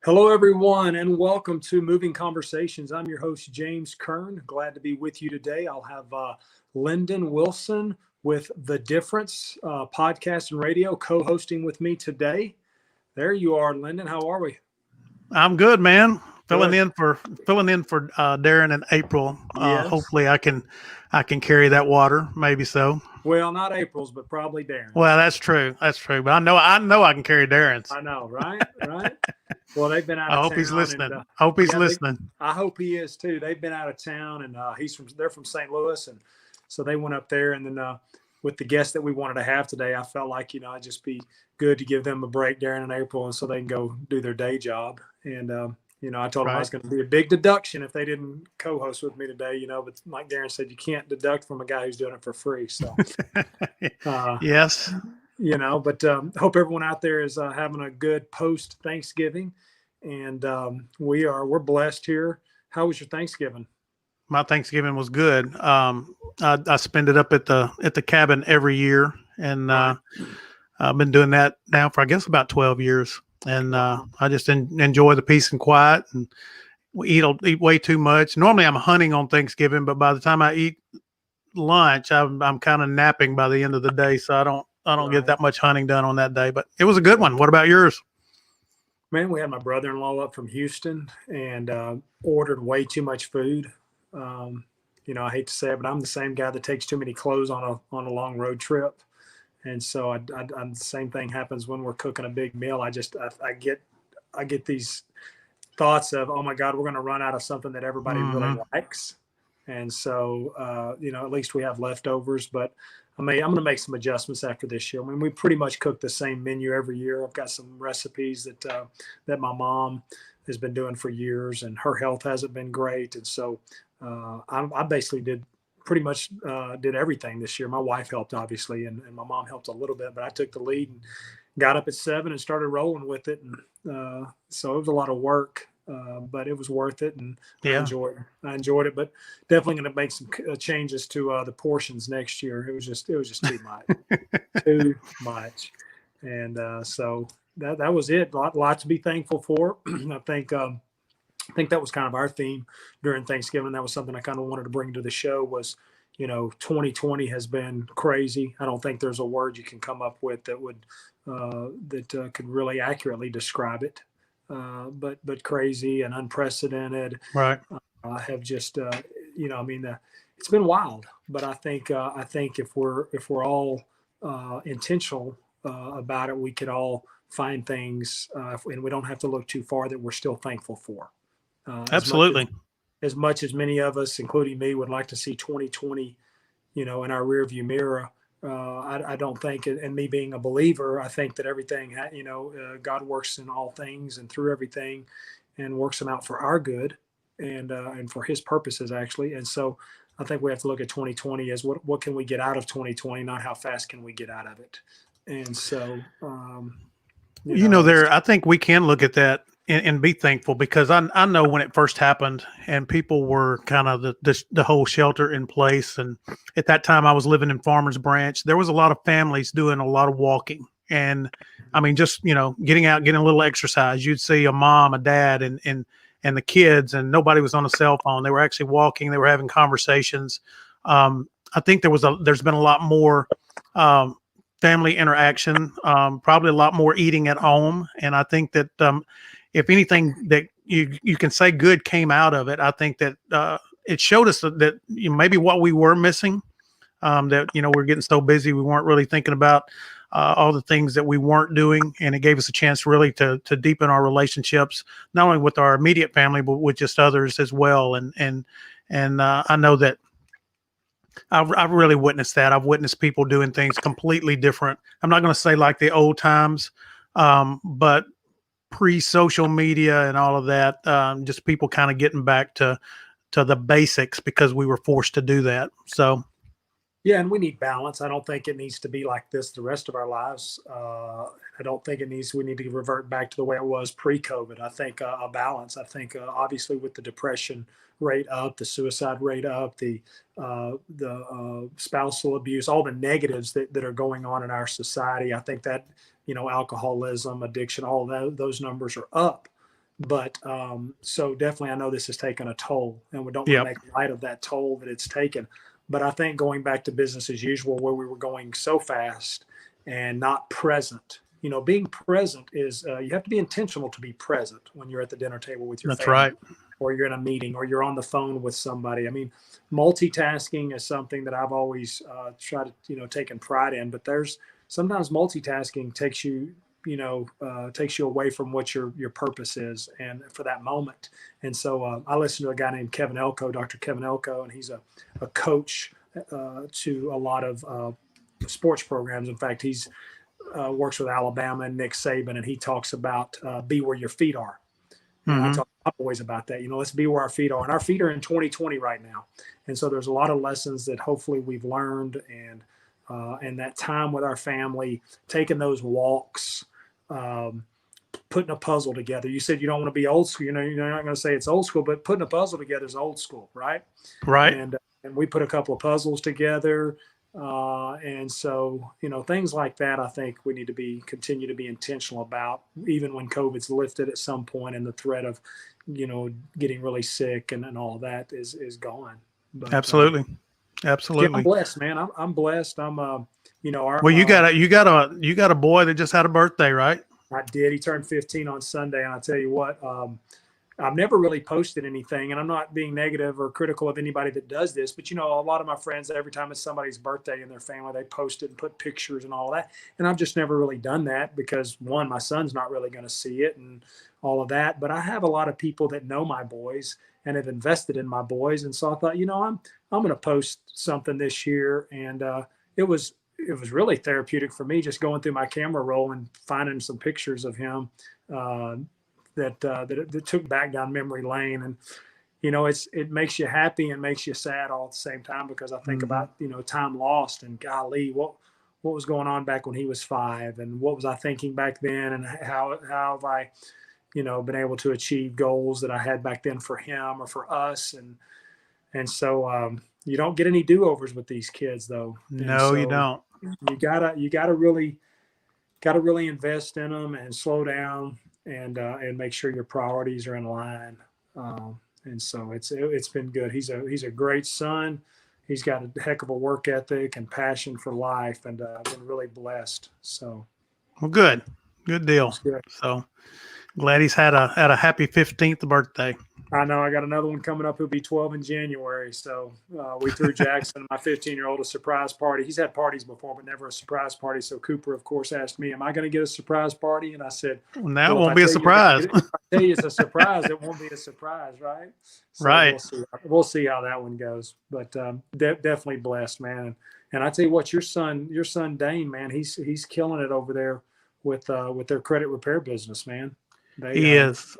Hello, everyone, and welcome to Moving Conversations. I'm your host, James Kern. Glad to be with you today. I'll have Lyndon Wilson with The Difference podcast and radio co-hosting with me today. There you are, Lyndon. How are we? I'm good, man. Filling Good. in for Darren in April. Yes. Hopefully, I can carry that water. Maybe so. Well, not April's, but probably Darren's. Well, that's true. That's true. But I know I can carry Darren's. I know, right? Right. Well, they've been out I of hope town. he's listening. And, I hope he's listening. I hope he is too. They've been out of town, and they're from St. Louis, and so they went up there. And then with the guests that we wanted to have today, I felt like it'd just be good to give them a break, Darren and April, and so they can go do their day job. And I told them I was going to be a big deduction if they didn't co-host with me today. But like Darren said, you can't deduct from a guy who's doing it for free. So yes. But hope everyone out there is having a good post Thanksgiving, and we're blessed here. How was your Thanksgiving? My Thanksgiving was good. I spend it up at the cabin every year, and I've been doing that now for I guess about 12 years. And I just enjoy the peace and quiet. And we eat way too much. Normally, I'm hunting on Thanksgiving, but by the time I eat lunch, I'm kind of napping by the end of the day, so I don't get that much hunting done on that day. But it was a good one. What about yours? Man, we had my brother-in-law up from Houston and ordered way too much food. I hate to say it, but I'm the same guy that takes too many clothes on a long road trip. And so the same thing happens when we're cooking a big meal. I get these thoughts of, oh my God, we're going to run out of something that everybody really likes. And so, at least we have leftovers, but I'm going to make some adjustments after this year. I mean, we pretty much cook the same menu every year. I've got some recipes that my mom has been doing for years, and her health hasn't been great. And so I basically did everything this year. My wife helped, obviously, and my mom helped a little bit, but I took the lead and got up at 7 and started rolling with it. And so it was a lot of work, but it was worth it, and I enjoyed it. But definitely going to make some changes to the portions next year. It was just too much, and so that was it. Lot to be thankful for. I think that was kind of our theme during Thanksgiving. That was something I kind of wanted to bring to the show was, 2020 has been crazy. I don't think there's a word you can come up with that would could really accurately describe it. But crazy and unprecedented. Right. Have just it's been wild. But I think if we're all intentional about it, we could all find things, and we don't have to look too far, that we're still thankful for. Absolutely. As much as many of us, including me, would like to see 2020, in our rearview mirror, I don't think, and me being a believer, I think that everything, God works in all things and through everything, and works them out for our good and for His purposes, actually. And so I think we have to look at 2020 as what can we get out of 2020, not how fast can we get out of it. And so, I think we can look at that and be thankful, because I know when it first happened and people were kind of the whole shelter in place. And at that time I was living in Farmers Branch. There was a lot of families doing a lot of walking. And I mean, just, getting out, getting a little exercise. You'd see a mom, a dad, and the kids, and nobody was on a cell phone. They were actually walking. They were having conversations. I think there's been a lot more, family interaction, probably a lot more eating at home. And I think that, if anything that you can say good came out of it, I think that it showed us that maybe what we were missing, that, we're getting so busy, we weren't really thinking about all the things that we weren't doing. And it gave us a chance really to deepen our relationships, not only with our immediate family, but with just others as well. And I know that I've really witnessed that. I've witnessed people doing things completely different. I'm not going to say like the old times, but pre-social media and all of that, just people kind of getting back to the basics because we were forced to do that. So, yeah, and we need balance. I don't think it needs to be like this the rest of our lives. I don't think we need to revert back to the way it was pre-COVID. I think a balance. I think obviously with the depression rate up, the suicide rate up, the spousal abuse, all the negatives that are going on in our society. I think that, alcoholism, addiction, all those numbers are up. But so definitely, I know this has taken a toll, and we don't want to Yep. make light of that toll that it's taken. But I think going back to business as usual, where we were going so fast and not present, being present is you have to be intentional to be present when you're at the dinner table with your That's family, right. or you're in a meeting, or you're on the phone with somebody. I mean, multitasking is something that I've always tried to, taken pride in. But there's sometimes multitasking takes you away from what your purpose is, and for that moment. And so I listened to a guy named Kevin Elko, Dr. Kevin Elko, and he's a coach to a lot of sports programs. In fact, he's works with Alabama and Nick Saban, and he talks about be where your feet are. And I Hmm. talk to my boys about that. Let's be where our feet are. And our feet are in 2020 right now. And so there's a lot of lessons that hopefully we've learned, and that time with our family, taking those walks, um, putting a puzzle together. You said you don't want to be old school. You're not going to say it's old school, but putting a puzzle together is old school, right? Right. And we put a couple of puzzles together. And so, things like that, I think we need to continue to be intentional about, even when COVID's lifted at some point and the threat of, getting really sick and all that is gone. But Absolutely. yeah, I'm Absolutely. blessed, man. I'm blessed. Well, you our got a boy that just had a birthday, right? I did. He turned 15 on Sunday, and I tell you what, I've never really posted anything, and I'm not being negative or critical of anybody that does this, but a lot of my friends, every time it's somebody's birthday in their family, they post it and put pictures and all of that. And I've just never really done that because, one, my son's not really going to see it and all of that. But I have a lot of people that know my boys and have invested in my boys, and so I thought, I'm going to post something this year, and it was really therapeutic for me, just going through my camera roll and finding some pictures of him. That took back down memory lane. And it makes you happy and makes you sad all at the same time, because I think Hmm. about time lost, and golly, what was going on back when he was 5, and what was I thinking back then, and how have I been able to achieve goals that I had back then for him or for us. And so you don't get any do-overs with these kids, though. And No, you so don't. you gotta really invest in them and slow down, and make sure your priorities are in line. And so it's been good. He's a great son. He's got a heck of a work ethic and passion for life, and I've been really blessed. So Well, good it deal. was good. So glad he's had a happy 15th birthday. I know I got another one coming up. He'll be 12 in January. So we threw Jackson, my 15-year-old, a surprise party. He's had parties before, but never a surprise party. So Cooper, of course, asked me, "Am I going to get a surprise party?" And I said, Well, now it "Well, if won't I be a tell you you're going to surprise. get it, if I tell you it's a surprise, it won't be a surprise, right?" So Right. we'll see. We'll see how that one goes. But definitely blessed, man. And I tell you what, your son Dane, man, he's killing it over there with their credit repair business, man. They He is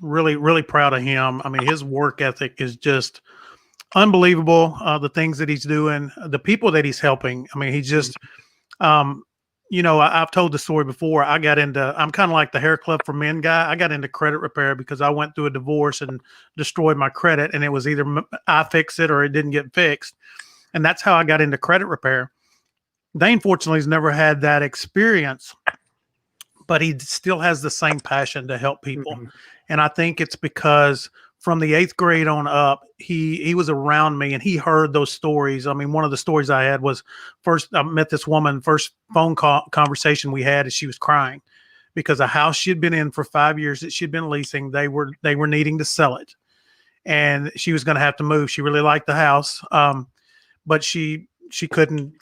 really, really proud of him. I mean, his work ethic is just unbelievable. The things that he's doing, the people that he's helping. I mean, he's just, um, I've told the story before. I'm kind of like the hair club for men guy. I got into credit repair because I went through a divorce and destroyed my credit. And it was either I fix it or it didn't get fixed. And that's how I got into credit repair. Dane, fortunately, has never had that experience, but he still has the same passion to help people. Mhm. And I think it's because from the 8th grade on up, he was around me and he heard those stories. I mean, one of the stories I had was, first I met this woman, first phone call conversation we had, and she was crying because a house she had been in for 5 years that she'd been leasing, they were needing to sell it, and she was going to have to move. She really liked the house, but she couldn't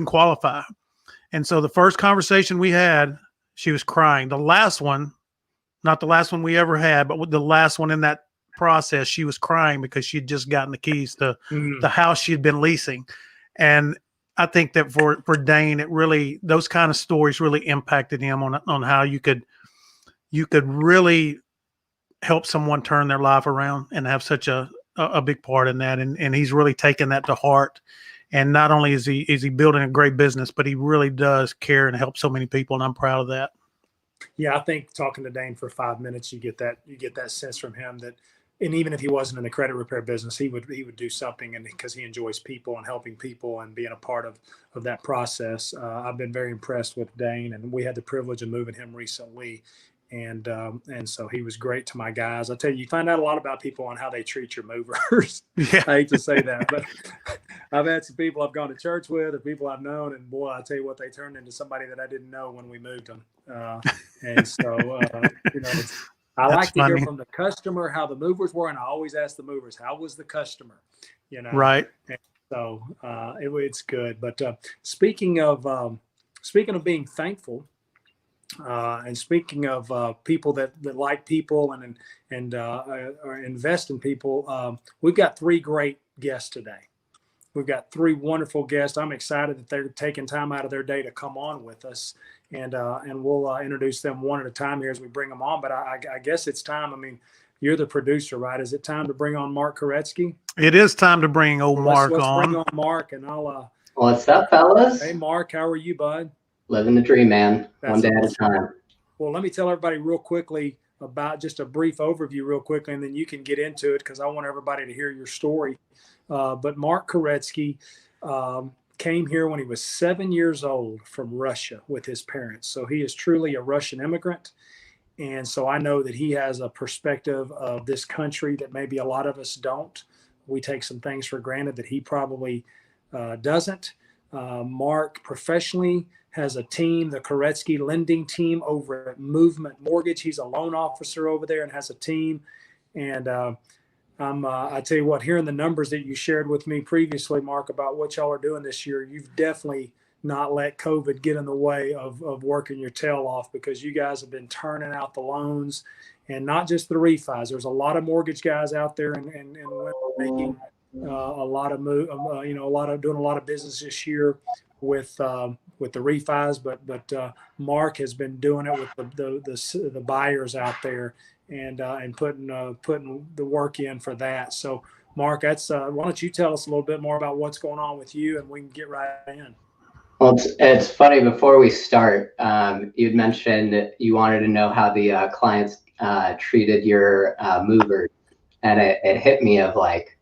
qualify. And so the first conversation we had, she was crying. The last one, not the last one we ever had, but with the last one in that process, she was crying because she'd just gotten the keys to the Mhm. house she'd been leasing. And I think that for Dane, those kind of stories really impacted him on how you could really help someone turn their life around and have such a big part in that. And he's really taken that to heart. And not only is he building a great business, but he really does care and help so many people. And I'm proud of that. Yeah, I think talking to Dane for 5 minutes, you get that sense from him that, and even if he wasn't in the credit repair business, he would do something, and because he enjoys people and helping people and being a part of that process. I've been very impressed with Dane, and we had the privilege of moving him recently, And so he was great to my guys. I tell you, you find out a lot about people on how they treat your movers. Yeah. I hate to say that, but I've had some people I've gone to church with or people I've known, and boy, I tell you what, they turned into somebody that I didn't know when we moved them. And so, I like to hear from the customer how the movers were, and I always ask the movers, how was the customer? Right. And so it's good. But speaking of being thankful, and speaking of people that like people and invest in people, we've got 3 great guests today. We've got 3 wonderful guests. I'm excited that they're taking time out of their day to come on with us, and we'll introduce them one at a time here as we bring them on. But I guess it's time. I mean, you're the producer, right? Is it time to bring on Mark Koretsky? It is time to bring Mark let's on. Bring on Mark, and I'll. What's up, fellas? Hey, Mark, how are you, bud? Living the dream, man. That's one day at a time. Well, let me tell everybody real quickly about just a brief overview real quickly, and then you can get into it because I want everybody to hear your story. But Mark Koretsky came here when he was 7 years old from Russia with his parents. So he is truly a Russian immigrant. And so I know that he has a perspective of this country that maybe a lot of us don't. We take some things for granted that he probably doesn't. Mark professionally has a team, the Koretsky lending team over at Movement Mortgage. He's a loan officer over there and has a team. And I tell you what, hearing the numbers that you shared with me previously, Mark, about what y'all are doing this year, you've definitely not let COVID get in the way of working your tail off, because you guys have been turning out the loans, and not just the refis. There's a lot of mortgage guys out there and making a lot of doing a lot of business this year with the refis, but Mark has been doing it with the buyers out there and putting the work in for that. So Mark, that's why don't you tell us a little bit more about what's going on with you, and we can get right in. Well, it's funny, before we start, you'd mentioned that you wanted to know how the clients treated your movers, and it hit me of like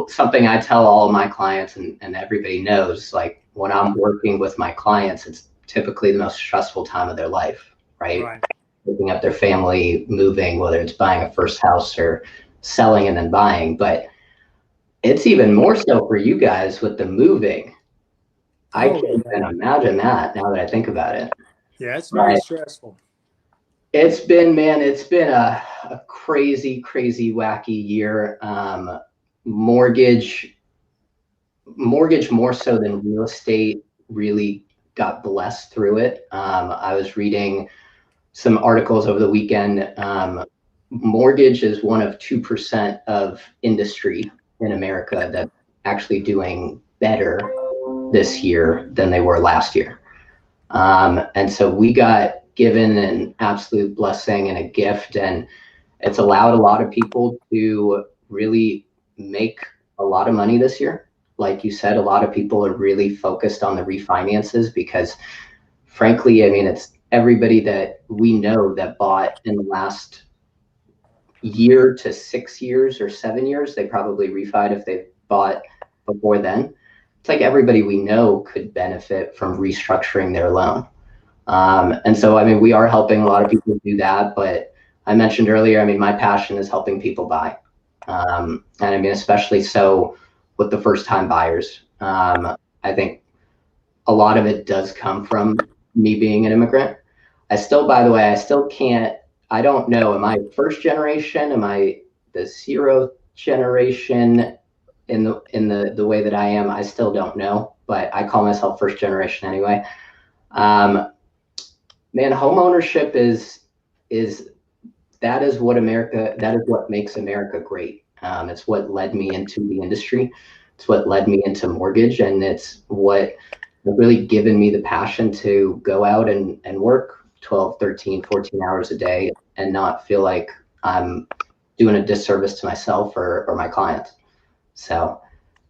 something I tell all of my clients, and everybody knows, like when I'm working with my clients, it's typically the most stressful time of their life, right? Picking up their family, moving, whether it's buying a first house or selling and then buying. But it's even more so for you guys with the moving. I can't even imagine that now that I think about it. Yeah, it's very stressful. It's been a crazy, wacky year. Mortgage more so than real estate really got blessed through it. I was reading some articles over the weekend. Mortgage is one of 2% of industry in America that's actually doing better this year than they were last year. And so we got given an absolute blessing and a gift, and it's allowed a lot of people to really make a lot of money this year. Like you said, a lot of people are really focused on the refinances because, frankly, I mean, it's everybody that we know that bought in the last year to 6 years or 7 years, they probably refied if they bought before then. It's like everybody we know could benefit from restructuring their loan. And so, I mean, we are helping a lot of people do that, but I mentioned earlier, I mean, my passion is helping people buy. And I mean, especially so with the first time buyers. I think a lot of it does come from me being an immigrant. By the way, I don't know, am I first generation? Am I the 0th generation in the way that I am? I still don't know, but I call myself first generation anyway. Man, home ownership is what makes America great. It's what led me into the industry. It's what led me into mortgage, and it's what really given me the passion to go out and work 12, 13, 14 hours a day and not feel like I'm doing a disservice to myself or my clients. So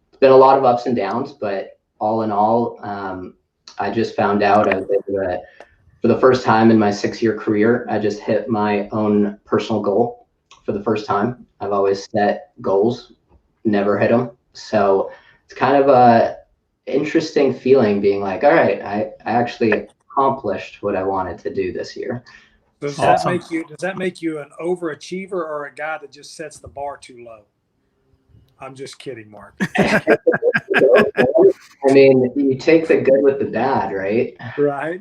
it's been a lot of ups and downs, but all in all, I just found out I was able to, for the first time in my 6-year career, I just hit my own personal goal for the first time. I've always set goals, never hit them. So it's kind of a interesting feeling being like, all right, I actually accomplished what I wanted to do this year. Does Awesome. that make you an overachiever or a guy that just sets the bar too low? I'm just kidding, Mark. I mean, you take the good with the bad, right? Right.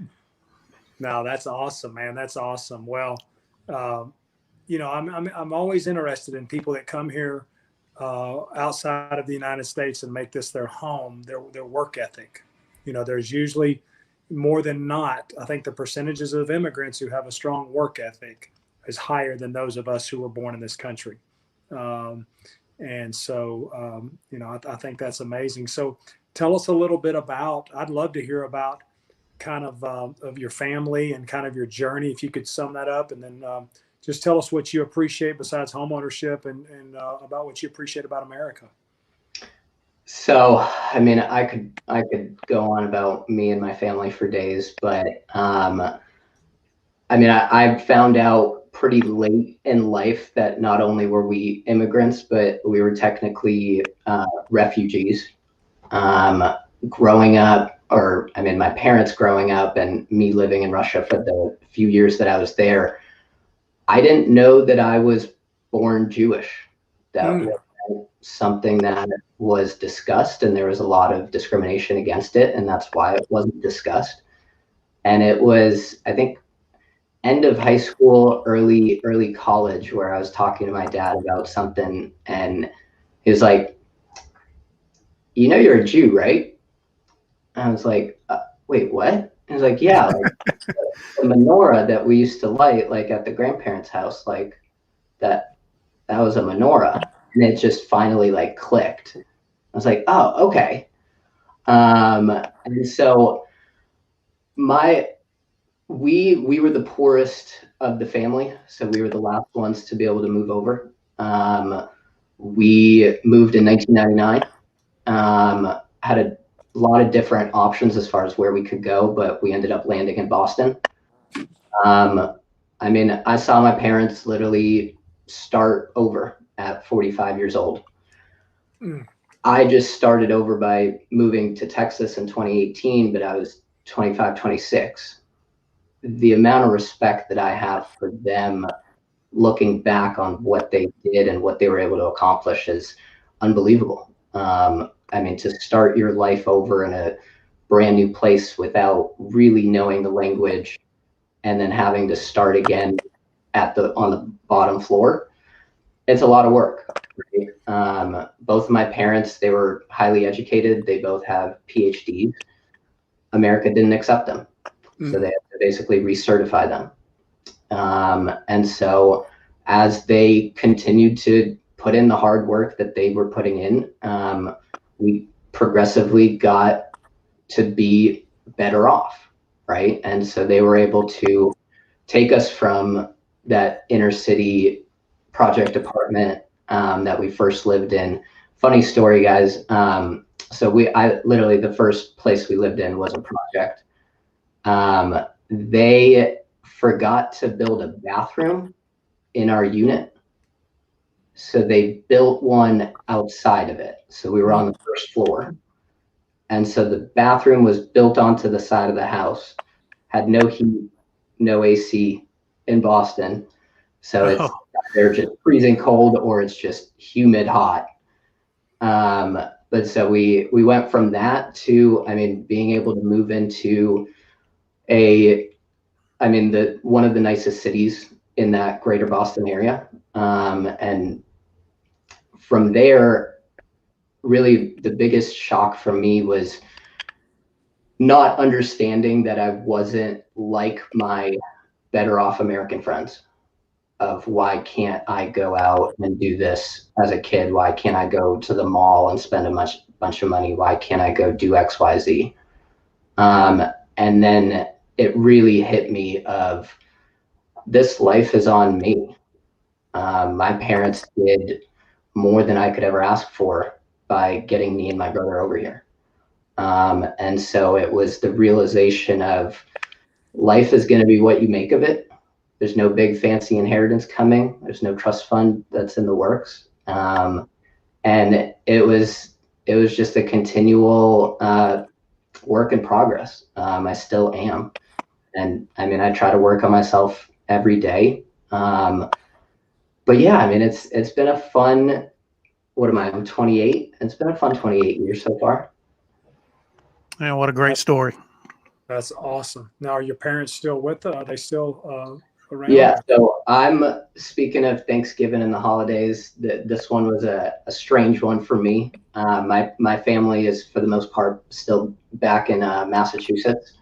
No, that's awesome, man. That's awesome. Well, you know, I'm always interested in people that come here outside of the United States and make this their home, their work ethic. You know, there's usually more than not, I think the percentages of immigrants who have a strong work ethic is higher than those of us who were born in this country. And so, you know, I think that's amazing. So tell us a little bit about, I'd love to hear about kind of your family and kind of your journey, if you could sum that up, and then just tell us what you appreciate besides homeownership and about what you appreciate about America. So, I mean, I could go on about me and my family for days, but I mean, I found out pretty late in life that not only were we immigrants, but we were technically refugees. Growing up, or I mean, my parents growing up and me living in Russia for the few years that I was there, I didn't know that I was born Jewish. That was something that was discussed, and there was a lot of discrimination against it, and that's why it wasn't discussed. And it was, I think, end of high school, early college, where I was talking to my dad about something, and he was like, "You know, you're a Jew, right?" I was like, "Wait, what?" He was like, "Yeah, like the menorah that we used to light, like at the grandparents' house, like that was a menorah." And it just finally like clicked. I was like, "Oh, okay." And so we were the poorest of the family, so we were the last ones to be able to move over. We moved in 1999. Had a lot of different options as far as where we could go, but we ended up landing in Boston. I mean, I saw my parents literally start over at 45 years old. I just started over by moving to Texas in 2018, but I was 25, 26. The amount of respect that I have for them looking back on what they did and what they were able to accomplish is unbelievable. I mean, to start your life over in a brand new place without really knowing the language and then having to start again on the bottom floor, it's a lot of work. Right? Both of my parents, they were highly educated. They both have PhDs. America didn't accept them. So they had to basically recertify them. And so as they continued to put in the hard work that they were putting in, we progressively got to be better off, right? And so they were able to take us from that inner city project apartment that we first lived in. Funny story, guys. So I literally, the first place we lived in was a project. They forgot to build a bathroom in our unit. So they built one outside of it. So we were on the first floor. And so the bathroom was built onto the side of the house, had no heat, no AC in Boston. So it's they're just freezing cold or it's just humid hot. But so we went from that to, I mean, being able to move into one of the nicest cities in that greater Boston area. And from there, really the biggest shock for me was not understanding that I wasn't like my better off American friends. Of why can't I go out and do this as a kid? Why can't I go to the mall and spend a bunch of money? Why can't I go do X, Y, Z? And then it really hit me of this life is on me. My parents did more than I could ever ask for by getting me and my brother over here. And so it was the realization of life is going to be what you make of it. There's no big fancy inheritance coming. There's no trust fund that's in the works. And it was just a continual work in progress. I still am. And I mean, I try to work on myself every day. But yeah, I mean, it's been a fun, what am I? I'm 28. It's been a fun 28 years so far. Yeah, what a great story. That's awesome. Now, are your parents still with us? Are they still around? Yeah, so I'm speaking of Thanksgiving and the holidays. This one was a strange one for me. My family is, for the most part, still back in Massachusetts.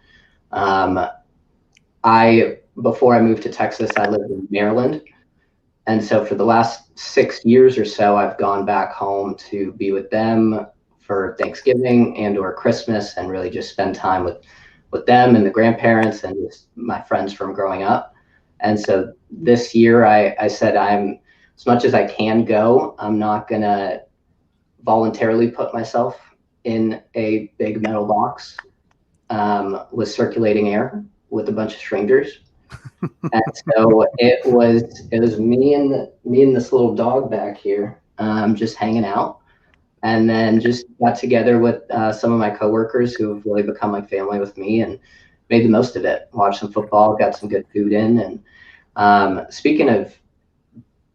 Before I moved to Texas, I lived in Maryland. And so for the last 6 years or so, I've gone back home to be with them for Thanksgiving and or Christmas, and really just spend time with them and the grandparents and just my friends from growing up. And so this year I said, as much as I can go, I'm not gonna voluntarily put myself in a big metal box with circulating air with a bunch of strangers. And so it was me and this little dog back here, just hanging out, and then just got together with some of my coworkers who have really become like family with me, and made the most of it. Watched some football, got some good food in, and speaking of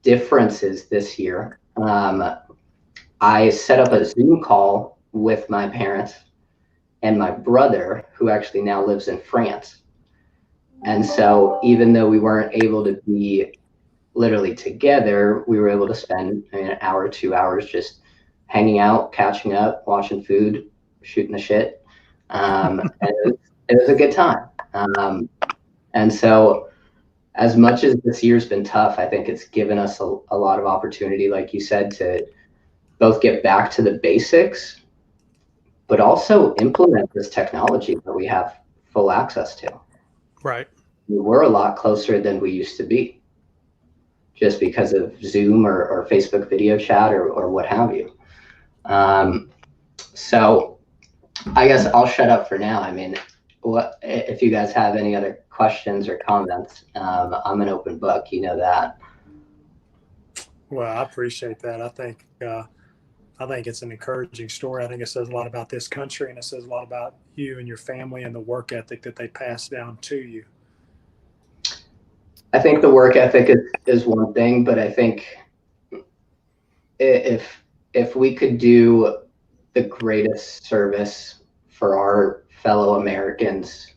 differences this year, I set up a Zoom call with my parents and my brother, who actually now lives in France. And so even though we weren't able to be literally together, we were able to spend an hour, 2 hours just hanging out, catching up, watching food, shooting the shit. And it was a good time. And so as much as this year's been tough, I think it's given us a lot of opportunity, like you said, to both get back to the basics, but also implement this technology that we have full access to. Right. We're a lot closer than we used to be, just because of Zoom or Facebook video chat or what have you. So I guess I'll shut up for now. I mean, what if you guys have any other questions or comments? I'm an open book, you know that. Well, I appreciate that. I think it's an encouraging story. I think it says a lot about this country, and it says a lot about you and your family and the work ethic that they pass down to you. I think the work ethic is one thing, but I think if we could do the greatest service for our fellow Americans,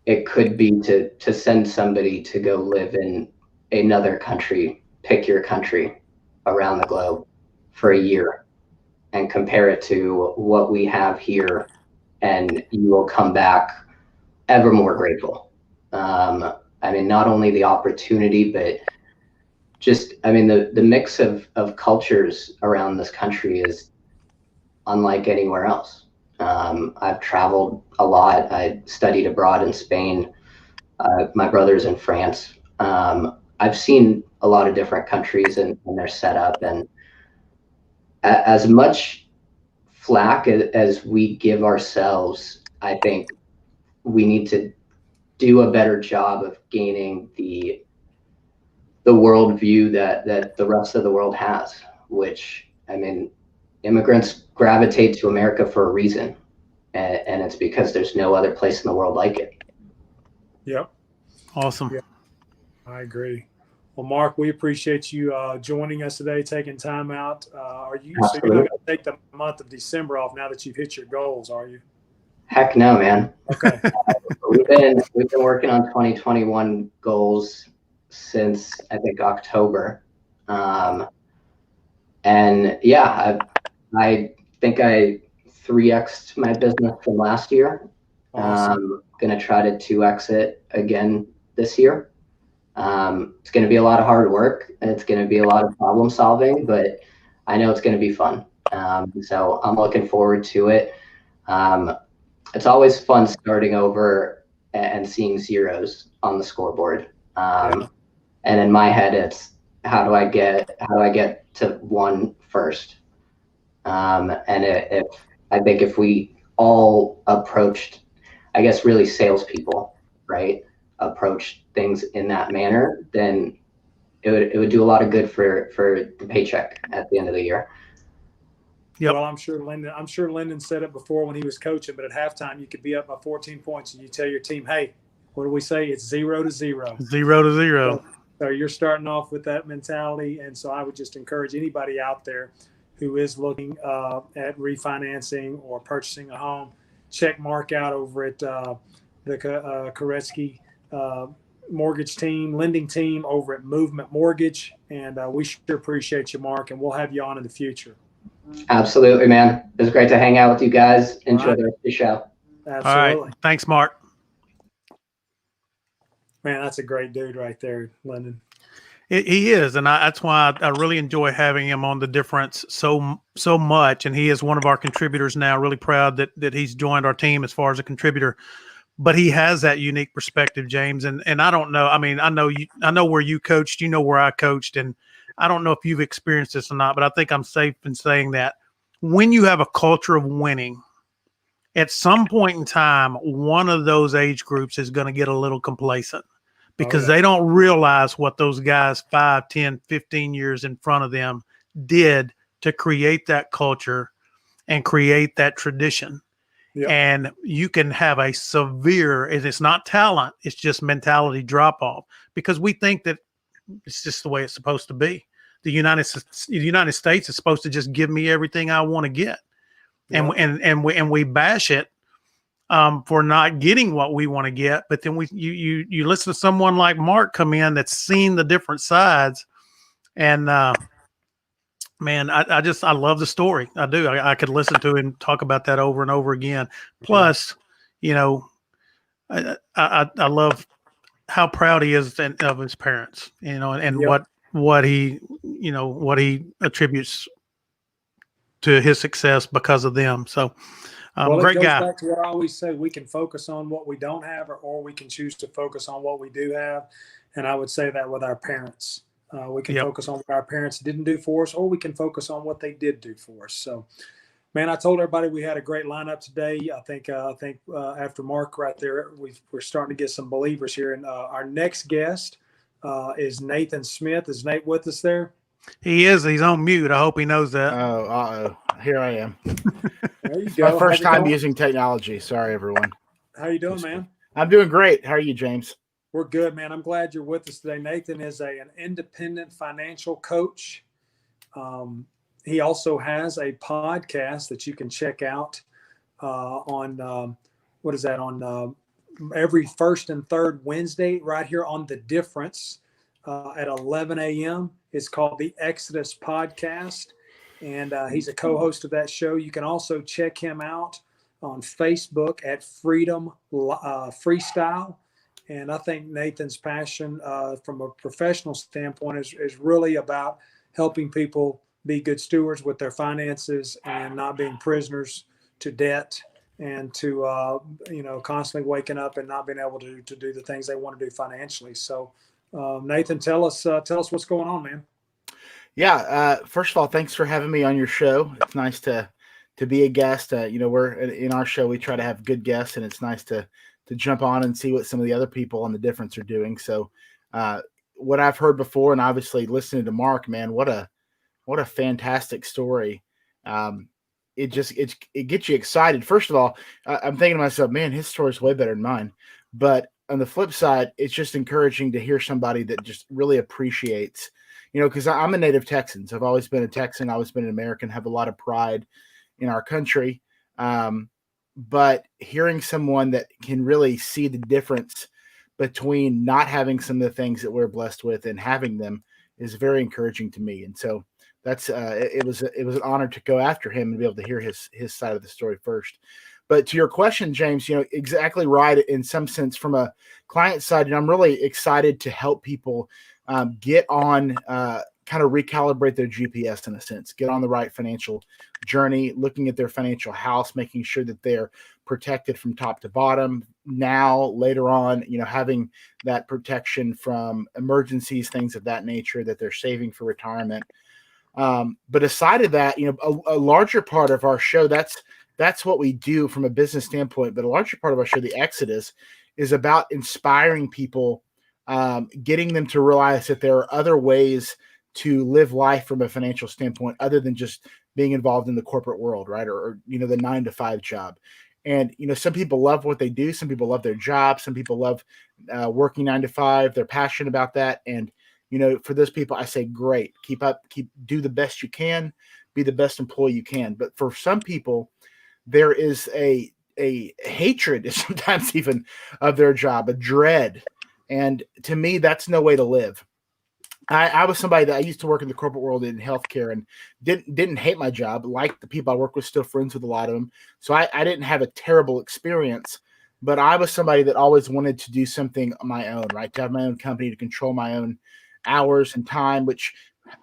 it could be to send somebody to go live in another country, pick your country around the globe for a year, and compare it to what we have here, and you will come back ever more grateful. I mean, not only the opportunity, but just, I mean, the mix of cultures around this country is unlike anywhere else. I've traveled a lot. I studied abroad in Spain. My brother's in France. I've seen a lot of different countries and their setup, and as much flack as we give ourselves, I think we need to do a better job of gaining the worldview that the rest of the world has, which, I mean, immigrants gravitate to America for a reason, and it's because there's no other place in the world like it. Yep. Awesome. Yeah, I agree. Well, Mark, we appreciate you joining us today, taking time out. So you're not going to take the month of December off now that you've hit your goals, are you? Heck no, man. Okay. We've been working on 2021 goals since I think October. And yeah, I think I 3x'd my business from last year. Awesome. Gonna try to 2x it again this year. It's gonna be a lot of hard work, and it's gonna be a lot of problem solving, but I know it's gonna be fun. So I'm looking forward to it. It's always fun starting over and seeing zeros on the scoreboard. Yeah. And in my head, it's how do I get to one first? And I think if we all approached, I guess, really salespeople, right, approach things in that manner, then it would do a lot of good for the paycheck at the end of the year. Yep. Well, I'm sure Lyndon said it before when he was coaching, but at halftime you could be up by 14 points and you tell your team, hey, what do we say? It's 0 to 0. 0 to 0. So you're starting off with that mentality. And so I would just encourage anybody out there who is looking at refinancing or purchasing a home, check Mark out over at the Koretsky mortgage team, lending team over at Movement Mortgage. And we sure appreciate you, Mark, and we'll have you on in the future. Absolutely, man. It was great to hang out with you guys. Enjoy the rest of the show. Absolutely. All right. Thanks, Mark. Man, that's a great dude right there, Lyndon. He is, and that's why I really enjoy having him on The Difference so much. And he is one of our contributors now. Really proud that he's joined our team as far as a contributor. But he has that unique perspective, James. And I don't know. I mean, I know where you coached. You know where I coached, and I don't know if you've experienced this or not. But I think I'm safe in saying that when you have a culture of winning, at some point in time, one of those age groups is going to get a little complacent. Because they don't realize what those guys 5, 10, 15 years in front of them did to create that culture and create that tradition. Yep. And you can have a severe, and it's not talent, it's just mentality drop off, because we think that it's just the way it's supposed to be. The United States is supposed to just give me everything I want to get. Yep. And we bash it for not getting what we want to get. But then you listen to someone like Mark come in that's seen the different sides, and man, I love the story. I do. I could listen to him talk about that over and over again. Plus, I love how proud he is of his parents, and yep. what he attributes to his success because of them. So great guy. It goes back to what I always say: we can focus on what we don't have, or we can choose to focus on what we do have. And I would say that with our parents, we can focus on what our parents didn't do for us, or we can focus on what they did do for us. So, man, I told everybody we had a great lineup today. I think after Mark right there, we're starting to get some believers here. And our next guest is Nathan Smith. Is Nate with us there? He is. He's on mute. I hope he knows that. Oh, here I am. There you go. My first time using technology. Sorry, everyone. How you doing, man? I'm doing great. How are you, James? We're good, man. I'm glad you're with us today. Nathan is an independent financial coach. He also has a podcast that you can check out on every first and third Wednesday right here on The Difference at 11 a.m. It's called the Exodus Podcast, and he's a co-host of that show. You can also check him out on Facebook at Freedom Freestyle. And I think Nathan's passion from a professional standpoint is really about helping people be good stewards with their finances and not being prisoners to debt, and to constantly waking up and not being able to do the things they want to do financially. So Nathan, tell us what's going on, man. Yeah. First of all, thanks for having me on your show. It's nice to be a guest. We're in our show, we try to have good guests, and it's nice to jump on and see what some of the other people on The Difference are doing. So what I've heard before, and obviously listening to Mark, man, what a fantastic story. It gets you excited. First of all, I'm thinking to myself, man, his story is way better than mine. But on the flip side, it's just encouraging to hear somebody that just really appreciates, because I'm a native Texan. So I've always been a Texan, always been an American, have a lot of pride in our country. But hearing someone that can really see the difference between not having some of the things that we're blessed with and having them is very encouraging to me. And so that's it was an honor to go after him and be able to hear his side of the story first. But to your question, James, exactly right in some sense from a client side. And I'm really excited to help people get on, kind of recalibrate their GPS in a sense, get on the right financial journey, looking at their financial house, making sure that they're protected from top to bottom now, later on, having that protection from emergencies, things of that nature, that they're saving for retirement. But aside of that, a larger part of our show, that's what we do from a business standpoint. But a larger part of our show, the Exodus, is about inspiring people, getting them to realize that there are other ways to live life from a financial standpoint other than just being involved in the corporate world, right? Or the 9-to-5 job. And, some people love what they do. Some people love their job. Some people love working 9 to 5. They're passionate about that. And, for those people, I say, great, do the best you can, be the best employee you can. But for some people, there is a hatred sometimes even of their job, a dread. And to me, that's no way to live. I was somebody that I used to work in the corporate world in healthcare and didn't hate my job. Like the people I work with, still friends with a lot of them. So I didn't have a terrible experience, but I was somebody that always wanted to do something on my own, right? To have my own company, to control my own hours and time, which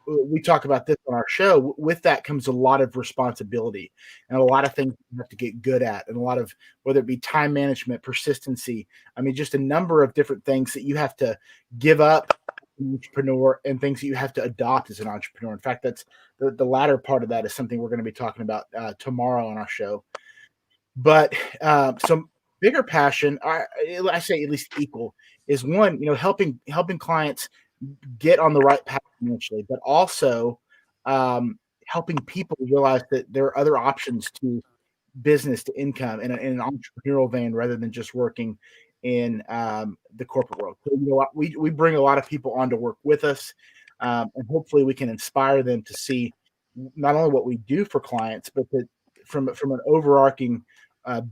we talk about this on our show. With that comes a lot of responsibility and a lot of things you have to get good at, and a lot of, whether it be time management, persistency. I mean, just a number of different things that you have to give up entrepreneur, and things that you have to adopt as an entrepreneur. In fact, that's the latter part of that is something we're going to be talking about tomorrow on our show. But some bigger passion, I say at least equal, is one, helping clients get on the right path financially, but also helping people realize that there are other options to business, to income in an entrepreneurial vein, rather than just working in the corporate world. So, we bring a lot of people on to work with us, and hopefully we can inspire them to see not only what we do for clients, but that from an overarching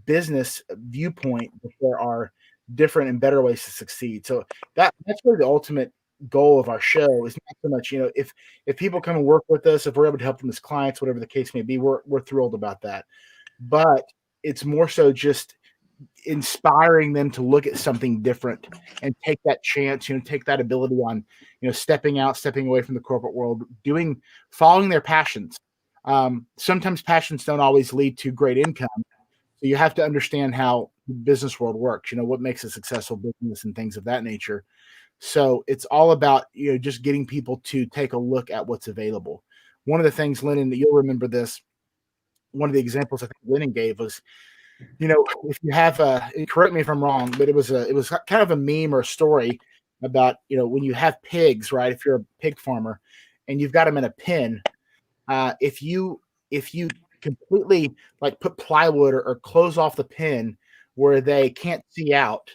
business viewpoint, that there are different and better ways to succeed. So that's really the ultimate goal of our show. Is not so much, if people come and work with us, if we're able to help them as clients, whatever the case may be, we're thrilled about that. But it's more so just inspiring them to look at something different and take that chance, take that ability on, stepping away from the corporate world, following their passions. Sometimes passions don't always lead to great income. So you have to understand how the business world works, what makes a successful business and things of that nature. So it's all about, just getting people to take a look at what's available. One of the things, Lennon, that you'll remember this, one of the examples I think Lennon gave was, if you have correct me if I'm wrong, but it was kind of a meme or a story about, when you have pigs, right? If you're a pig farmer and you've got them in a pen, if you completely like put plywood or close off the pen where they can't see out,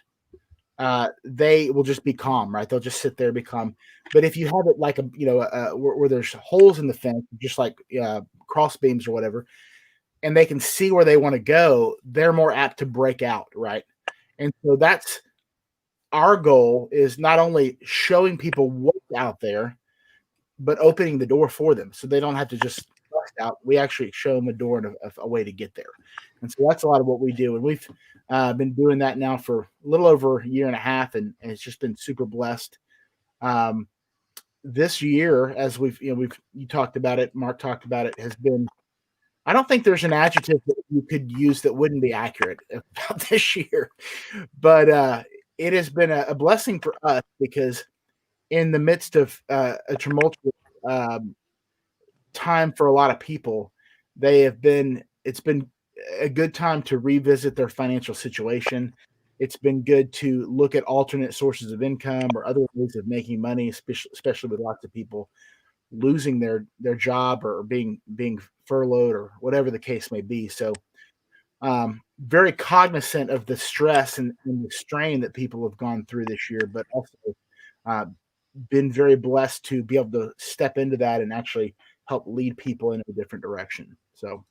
they will just be calm, right? They'll just sit there and be calm. But if you have it like where there's holes in the fence, just like cross beams or whatever, and they can see where they want to go, they're more apt to break out, right? And so that's our goal, is not only showing people what's out there, but opening the door for them so they don't have to just bust out. We actually show them a door and a way to get there. And so that's a lot of what we do. And we've been doing that now for a little over a year and a half, and it's just been super blessed. This year, as you talked about it, Mark talked about it, has been, I don't think there's an adjective that you could use that wouldn't be accurate about this year, but it has been a blessing for us, because in the midst of a tumultuous time for a lot of people, it's been a good time to revisit their financial situation. It's been good to look at alternate sources of income or other ways of making money, especially with lots of people losing their job or being furloughed or whatever the case may be. So very cognizant of the stress and the strain that people have gone through this year, but also been very blessed to be able to step into that and actually help lead people in a different direction. So,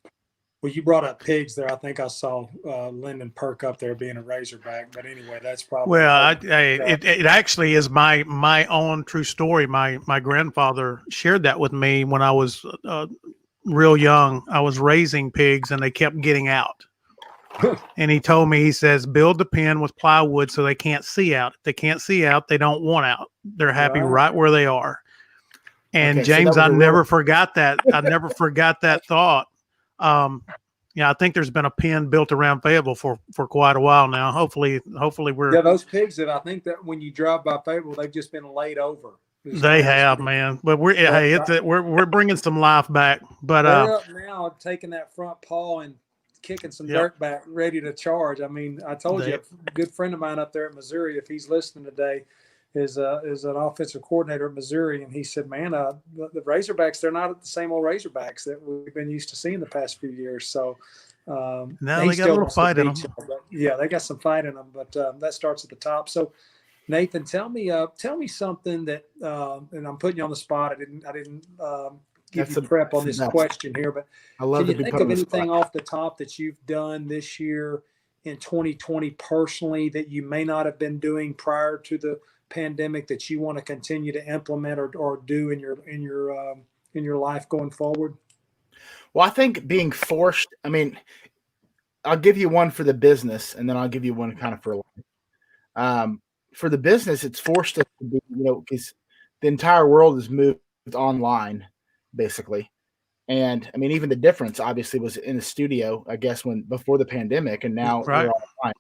well, you brought up pigs there. I think I saw Lyndon perk up there being a Razorback, but anyway, that's probably it actually is my own true story. My grandfather shared that with me when I was real young. I was raising pigs and they kept getting out. And he told me, he says, build the pen with plywood so they can't see out. If they can't see out, they don't want out. They're happy right where they are. And okay, James, I never forgot that. I never forgot that thought. I think there's been a pen built around Fayetteville for quite a while now. Hopefully we're. Yeah, those pigs that I think that when you drive by Fayetteville, they've just been laid over. They have, man. But we're bringing some life back. But they're up now, taking that front paw and kicking some dirt back, ready to charge. I mean, I told you, a good friend of mine up there in Missouri, if he's listening today, is an offensive coordinator at Missouri, and he said, man, the Razorbacks, they're not the same old Razorbacks that we've been used to seeing the past few years. So No, he they got a still little wants to fight in beat them. you, but yeah, they got some fight in them, but that starts at the top. So Nathan, tell me something that, and I'm putting you on the spot. I didn't give That's you prep on the this best. question here, but I love can to you be think put of on the anything spot. off the top that you've done this year in 2020 personally that you may not have been doing prior to the pandemic that you want to continue to implement or do in your life going forward? Well, I think being forced. I mean, I'll give you one for the business, and then I'll give you one kind of for life. For the business, it's forced us to be, because the entire world has moved online, basically. And I mean, even the difference obviously was in the studio, I guess, when before the pandemic, and now Right. we're online,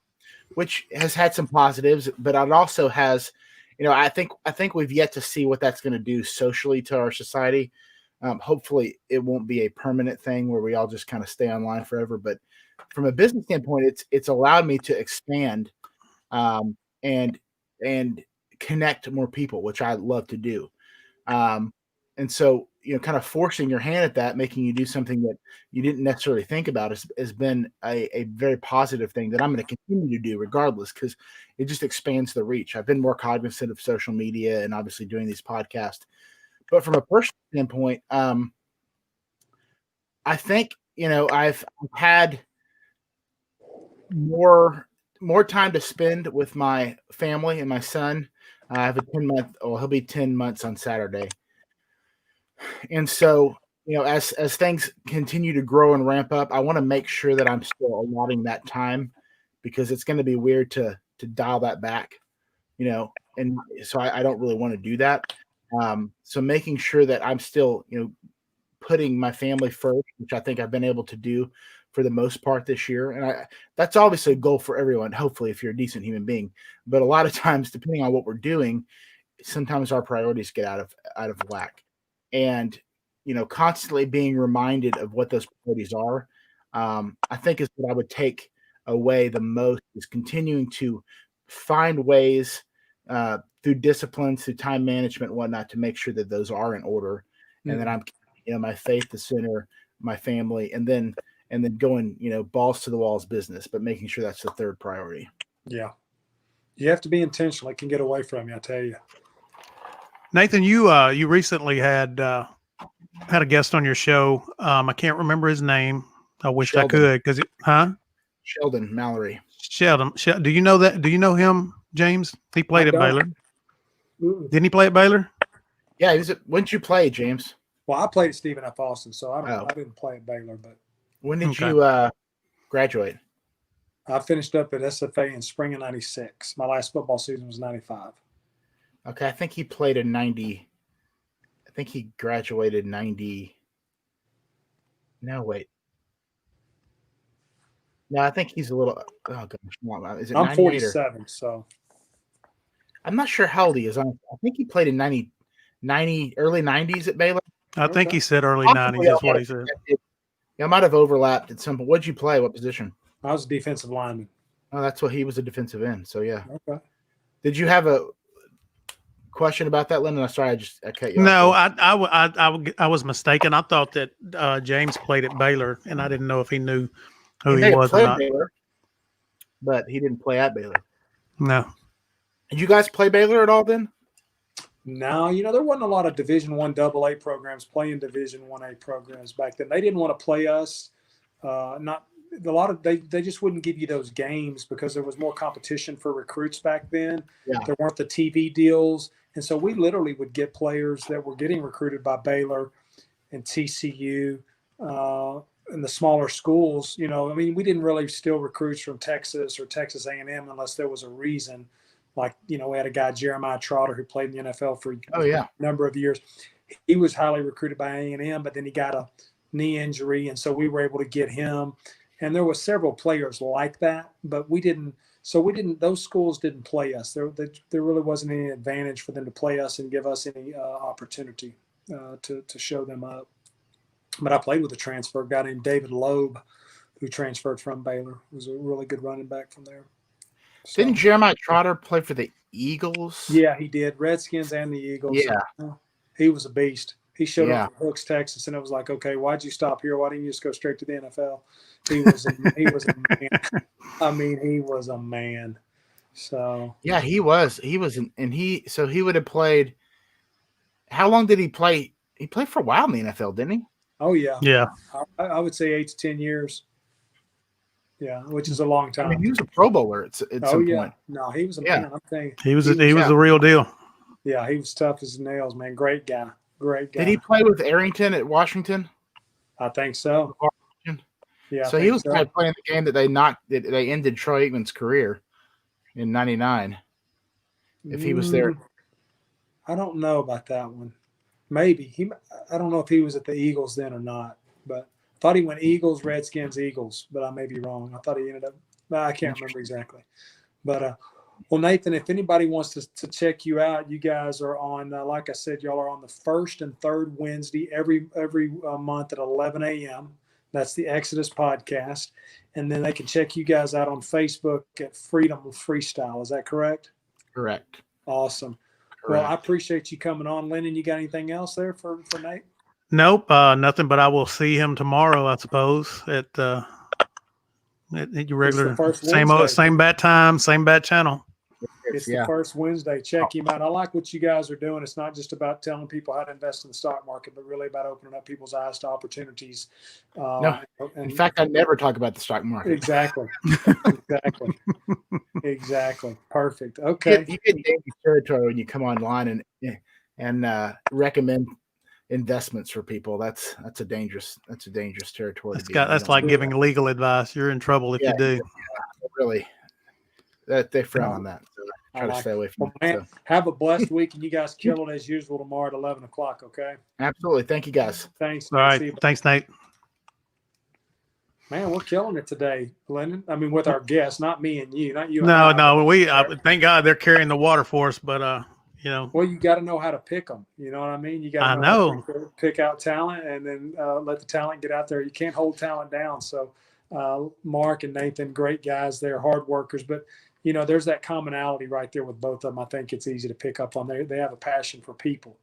which has had some positives, but it also has, I think we've yet to see what that's going to do socially to our society. Hopefully, it won't be a permanent thing where we all just kind of stay online forever. But from a business standpoint, it's allowed me to expand um, and and connect more people, which I love to do. And so, kind of forcing your hand at that, making you do something that you didn't necessarily think about has been a very positive thing that I'm going to continue to do regardless, because it just expands the reach. I've been more cognizant of social media and obviously doing these podcasts. But from a personal standpoint, I think, I've had more time to spend with my family and my son. I have a 10-month, oh, he'll be 10 months on Saturday. And so, as things continue to grow and ramp up, I want to make sure that I'm still allotting that time, because it's going to be weird to dial that back, and so I don't really want to do that. So making sure that I'm still, putting my family first, which I think I've been able to do for the most part this year. And that's obviously a goal for everyone, hopefully, if you're a decent human being. But a lot of times, depending on what we're doing, sometimes our priorities get out of whack. And, constantly being reminded of what those priorities are, I think is what I would take away the most, is continuing to find ways through disciplines, through time management and whatnot, to make sure that those are in order, and that I'm, my faith the center, my family, and then going, balls to the walls business, but making sure that's the third priority. Yeah. You have to be intentional. It can get away from you, I tell you. Nathan, you recently had a guest on your show. I can't remember his name. I wish Sheldon. I could, Sheldon Mallory. Sheldon. Do you know that? Do you know him, James? He played at Baylor. Didn't he play at Baylor? Yeah, when did you play, James? Well, I played at Stephen F. Austin, so I didn't play at Baylor, but when did you graduate? I finished up at SFA in spring of '96. My last football season was '95. Okay, I think he played in 90. I think he graduated 90. No, wait. No, I think he's a little. Oh gosh, is it? I'm 47, so I'm not sure how old he is. I think he played in 90 early 90s at Baylor. I think he said early 90s. That's what he said. Yeah, I might have overlapped at some point. What did you play? What position? I was a defensive lineman. Oh, that's what he was, a defensive end. So yeah. Okay. Did you have a question about that, Lyndon? I'm sorry, I cut you off. No, I was mistaken. I thought that James played at Baylor, and I didn't know if he knew who he was or not. Baylor, but he didn't play at Baylor. No. Did you guys play Baylor at all then? No, there wasn't a lot of Division I AA programs playing Division I programs back then. They didn't want to play us. They just wouldn't give you those games because there was more competition for recruits back then. Yeah. There weren't the TV deals. And so we literally would get players that were getting recruited by Baylor and TCU and the smaller schools. We didn't really steal recruits from Texas or Texas A&M unless there was a reason. Like, we had a guy, Jeremiah Trotter, who played in the NFL for a number of years. He was highly recruited by A&M, but then he got a knee injury, and so we were able to get him. And there were several players like that, but we didn't. So we didn't. Those schools didn't play us. There really wasn't any advantage for them to play us and give us any opportunity to show them up. But I played with a transfer guy named David Loeb, who transferred from Baylor. He was a really good running back from there. So, didn't Jeremiah Trotter play for the Eagles? Yeah, he did. Redskins and the Eagles. Yeah. He was a beast. He showed Yeah. up from Hooks, Texas, and it was like, okay, why'd you stop here? Why didn't you just go straight to the NFL? He was a man. I mean, he was a man. So Yeah, he was, so he would have played. How long did he play? He played for a while in the NFL, didn't he? oh yeah, Yeah. I would say 8 to 10 years. Yeah, which is a long time. I mean, he was a Pro Bowler at oh some yeah, point. no, he was a Yeah. man. I'm saying He was the real deal. Yeah, he was tough as nails, man. Great guy. Great guy. Did he play with Arrington at Washington? I think so. Yeah. So he was probably playing the game that they ended Troy Aikman's career in '99. If he was there, I don't know about that one. Maybe I don't know if he was at the Eagles then or not, but I thought he went Eagles, Redskins, Eagles, but I may be wrong. I thought he ended up. I can't remember exactly. But well, Nathan, if anybody wants to check you out, you guys are on. Like I said, y'all are on the first and third Wednesday every month at 11 a.m. That's the Exodus podcast, and then they can check you guys out on Facebook at Freedom Freestyle. Is that correct? correct. Awesome. Well, I appreciate you coming on, Lennon. You got anything else there for Nate? Nope, nothing. But I will see him tomorrow, I suppose, at your regular same bat time, same bat channel. It's the first Wednesday. Check him out. I like what you guys are doing. It's not just about telling people how to invest in the stock market, but really about opening up people's eyes to opportunities. No, in fact, I never talk about the stock market. Exactly. Exactly. Perfect. Okay. You get dangerous territory when you come online and recommend investments for people. That's a dangerous territory. That's like giving legal advice. You're in trouble if you do. Yeah, really. They frown on that. So I try to stay away from it. So. Have a blessed week, and you guys kill it as usual tomorrow at 11 o'clock, okay? Absolutely. Thank you, guys. Thanks. All right. Thanks, Nate. Man, we're killing it today, Lennon. I mean, with our guests, not me and you, not you. No. We thank God they're carrying the water for us, but Well, you got to know how to pick them. You know what I mean? You got to know how to pick out talent, and then let the talent get out there. You can't hold talent down. So, Mark and Nathan, great guys. They're hard workers, but there's that commonality right there with both of them. I think it's easy to pick up on. They have a passion for people.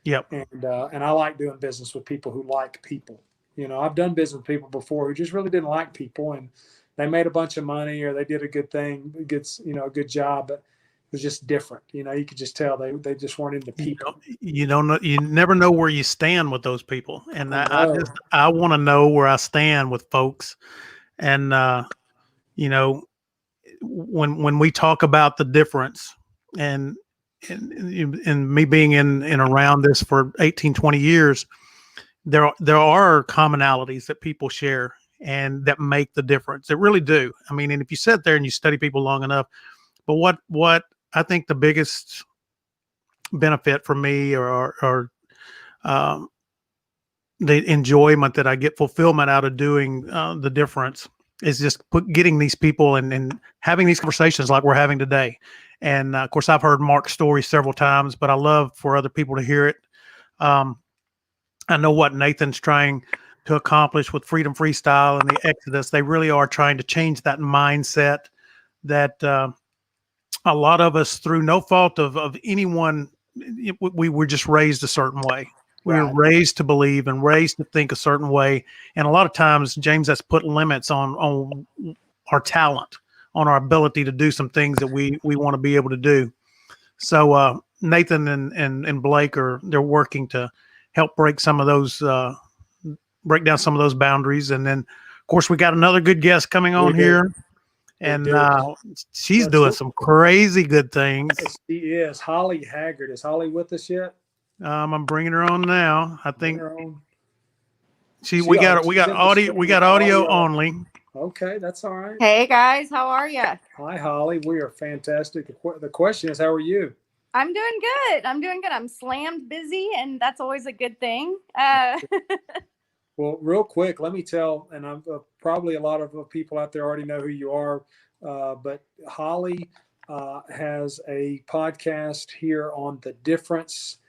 Yep. And I like doing business with people who like people. I've done business with people before who just really didn't like people, and they made a bunch of money or they did a good thing, a good job, but it was just different. You could just tell they just weren't into people. You don't know. You never know where you stand with those people, and I want to know where I stand with folks, and when we talk about the difference, and me being in around this for 18, 20 years. There are commonalities that people share and that make the difference. They really do. I mean, and if you sit there and you study people long enough, but what I think the biggest benefit for me or the enjoyment that I get fulfillment out of doing the difference is just getting these people and having these conversations like we're having today. And of course, I've heard Mark's story several times, but I love for other people to hear it. I know what Nathan's trying to accomplish with Freedom Freestyle and the Exodus. They really are trying to change that mindset that a lot of us, through no fault of anyone, we were just raised a certain way. We were raised to believe and raised to think a certain way. And a lot of times, James, that's put limits on our talent, on our ability to do some things that we want to be able to do. So Nathan and Blake they're working to help break down some of those boundaries. And then, of course, we got another good guest coming on here. And she's doing some crazy good things. She is. Holly Haggard. Is Holly with us yet? I'm bringing her on now. I think we got audio only. Okay, that's all right. Hey guys, how are you? Hi Holly, we are fantastic. The question is, how are you? I'm doing good. I'm slammed busy, and that's always a good thing. Well, real quick, let me tell, and I'm probably a lot of people out there already know who you are, but Holly has a podcast here on The Difference,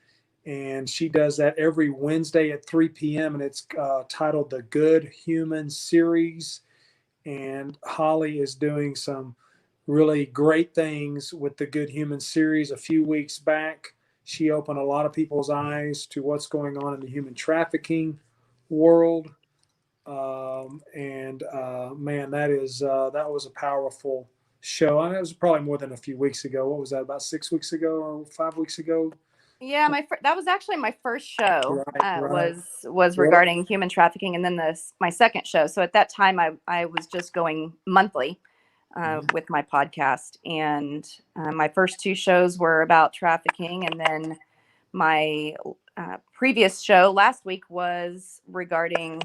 and she does that every Wednesday at 3 p.m., and it's titled The Good Human Series, and Holly is doing some really great things with the Good Human Series. A few weeks back, She opened a lot of people's eyes to what's going on in the human trafficking world. Man, that was a powerful show. And it was probably more than a few weeks ago. What was that? About 6 weeks ago or 5 weeks ago? Yeah, that was actually my first show. Right. Was regarding human trafficking, and then my second show. So at that time, I was just going monthly with my podcast, and my first two shows were about trafficking, and then my previous show last week was regarding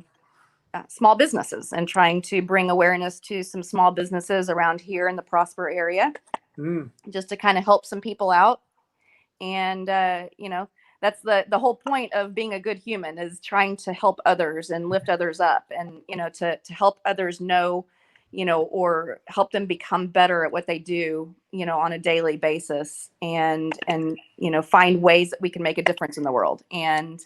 small businesses and trying to bring awareness to some small businesses around here in the Prosper area, just to kind of help some people out. And that's the whole point of being a good human, is trying to help others and lift others up, and to help others know, or help them become better at what they do, on a daily basis, and find ways that we can make a difference in the world. And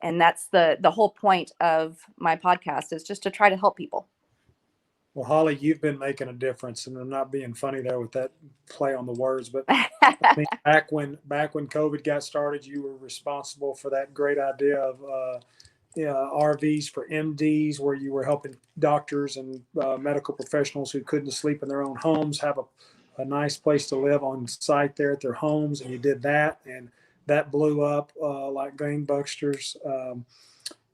that's the whole point of my podcast, is just to try to help people. Well, Holly, you've been making a difference, and I'm not being funny there with that play on the words, but I mean, back when COVID got started, you were responsible for that great idea of RVs for MDs, where you were helping doctors and medical professionals who couldn't sleep in their own homes have a nice place to live on site there at their homes, and you did that, and that blew up like gangbusters.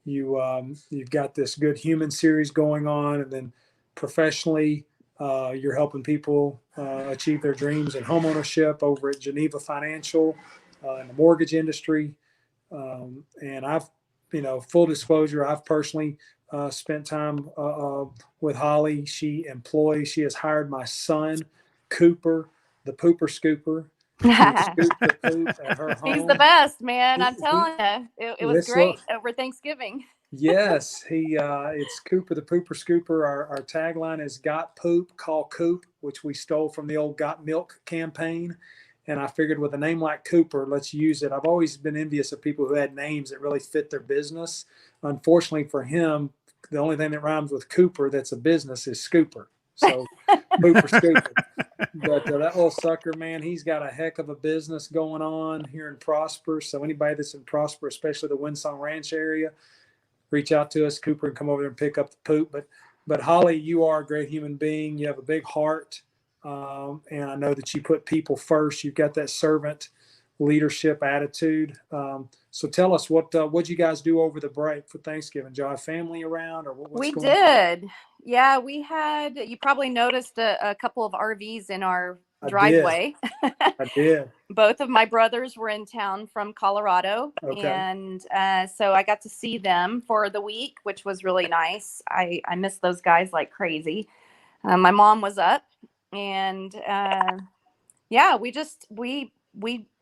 You've got this Good Human series going on, and then professionally, you're helping people achieve their dreams in homeownership over at Geneva Financial in the mortgage industry. And I've, full disclosure, I've personally spent time with Holly. She has hired my son, Cooper, the pooper scooper. He's the best, man. I'm telling you, it was great over Thanksgiving. Yes, it's Cooper the Pooper Scooper. Our tagline is "Got Poop, Call Coop," which we stole from the old "Got Milk" campaign. And I figured with a name like Cooper, let's use it. I've always been envious of people who had names that really fit their business. Unfortunately for him, the only thing that rhymes with Cooper that's a business is Scooper. So Pooper Scooper. But that little sucker, man, he's got a heck of a business going on here in Prosper. So anybody that's in Prosper, especially the Windsong Ranch area, reach out to us, Cooper, and come over there and pick up the poop. But Holly, you are a great human being. You have a big heart. And I know that you put people first. You've got that servant leadership attitude. So tell us, what'd you guys do over the break for Thanksgiving? Did you have family around, or what's We going did. On? Yeah, we had, you probably noticed a couple of RVs in our driveway. I did. Both of my brothers were in town from Colorado. Okay. And so I got to see them for the week, which was really nice. I miss those guys like crazy. My mom was up, and yeah, we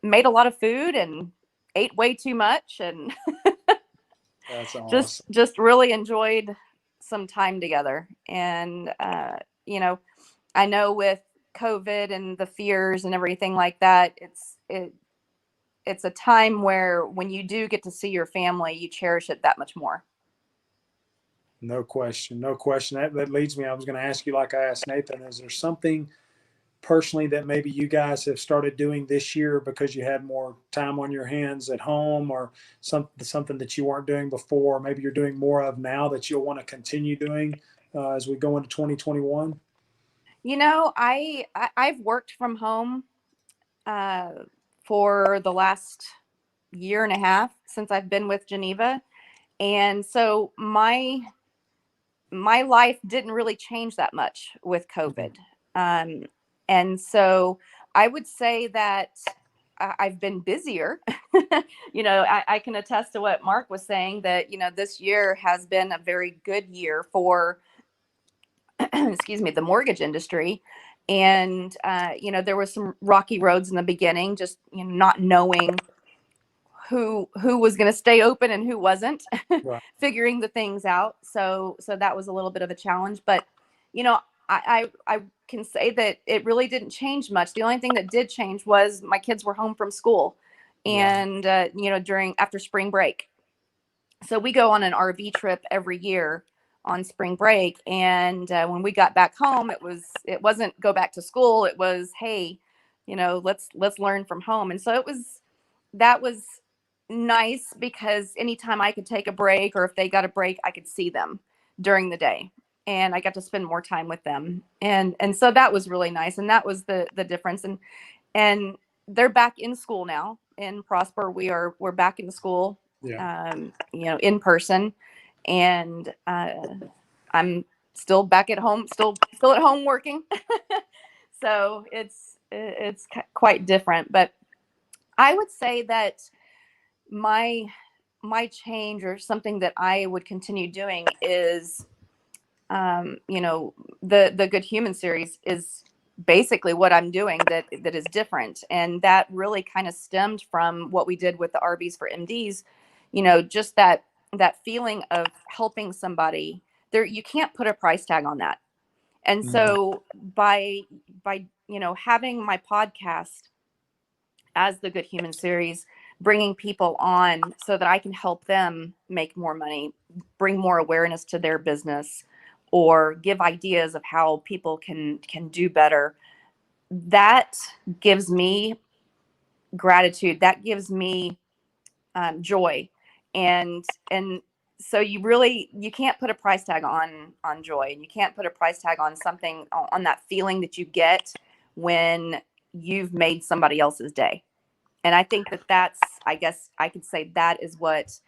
made a lot of food and ate way too much, and that's awesome. just really enjoyed some time together. And I know with COVID and the fears and everything like that, it's a time where when you do get to see your family, you cherish it that much more. No question. That leads me, I was going to ask you, like I asked Nathan, is there something personally that maybe you guys have started doing this year because you had more time on your hands at home, or something that you weren't doing before, or maybe you're doing more of now that you'll want to continue doing as we go into 2021? I've worked from home for the last year and a half since I've been with Geneva. And so my life didn't really change that much with COVID. And so I would say that I've been busier. I can attest to what Mark was saying, that, this year has been a very good year for, the mortgage industry. And, there was some rocky roads in the beginning, just not knowing who was going to stay open and who wasn't, right. Figuring the things out. So that was a little bit of a challenge, but, I can say that it really didn't change much. The only thing that did change was my kids were home from school, and, after spring break. So we go on an RV trip every year on spring break. And when we got back home, it wasn't go back to school. It was, hey, let's learn from home. And so that was nice because anytime I could take a break, or if they got a break, I could see them during the day, and I got to spend more time with them. And so that was really nice. And that was the difference. And they're back in school now in Prosper. We're back in school, Yeah. In person. And I'm still back at home, still at home working. So it's quite different. But I would say that my change, or something that I would continue doing, is the Good Human series is basically what I'm doing that is different. And that really kind of stemmed from what we did with the RBs for MDs, just that feeling of helping somebody there. You can't put a price tag on that. And so by having my podcast as the Good Human series, bringing people on so that I can help them make more money, bring more awareness to their business, or give ideas of how people can do better, that gives me gratitude. That gives me joy. And so you can't put a price tag on joy, and you can't put a price tag on something, on that feeling that you get when you've made somebody else's day. And I think that's, I guess I could say, that is what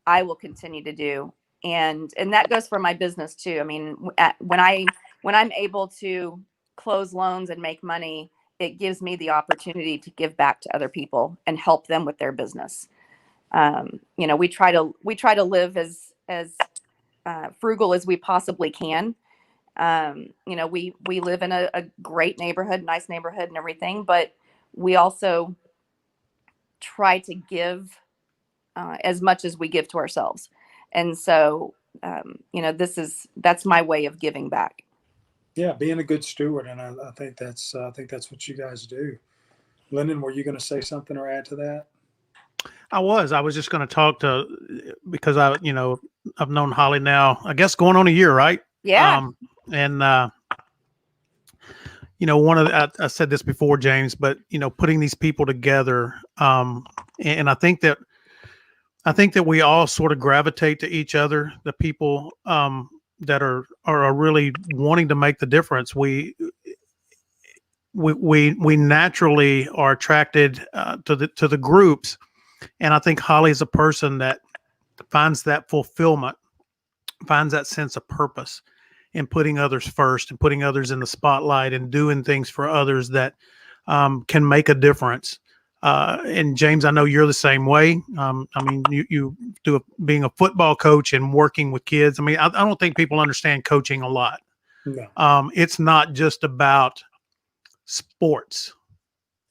I will continue to do. And that goes for my business too. I mean, when I'm able to close loans and make money, it gives me the opportunity to give back to other people and help them with their business. We try to live as frugal as we possibly can. We live in a great neighborhood, nice neighborhood and everything, but we also try to give as much as we give to ourselves. And so, that's my way of giving back. Yeah, being a good steward, and I think that's what you guys do. Lyndon, were you going to say something or add to that? I was just going to talk because I've known Holly now, I guess, going on a year, right? Yeah. One of I said this before, James, but putting these people together, and I think that we all sort of gravitate to each other. The people that are really wanting to make the difference. We naturally are attracted to the groups, and I think Holly is a person that finds that fulfillment, finds that sense of purpose in putting others first and putting others in the spotlight and doing things for others that can make a difference. And James, I know you're the same way. I mean, you do being a football coach and working with kids. I mean, I don't think people understand coaching a lot. No. It's not just about sports.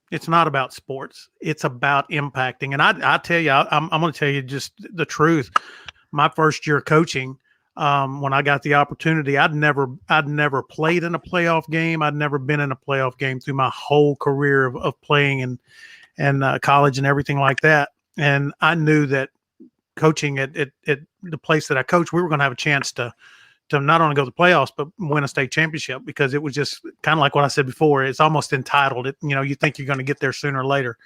It's not about sports. It's about impacting. And I tell you, I'm going to tell you just the truth. My first year coaching, when I got the opportunity, I'd never played in a playoff game. I'd never been in a playoff game through my whole career of playing and college and everything like that. And I knew that coaching at the place that I coached, we were going to have a chance to not only go to the playoffs, but win a state championship, because it was just kind of like what I said before. It's almost entitled. You think you're going to get there sooner or later.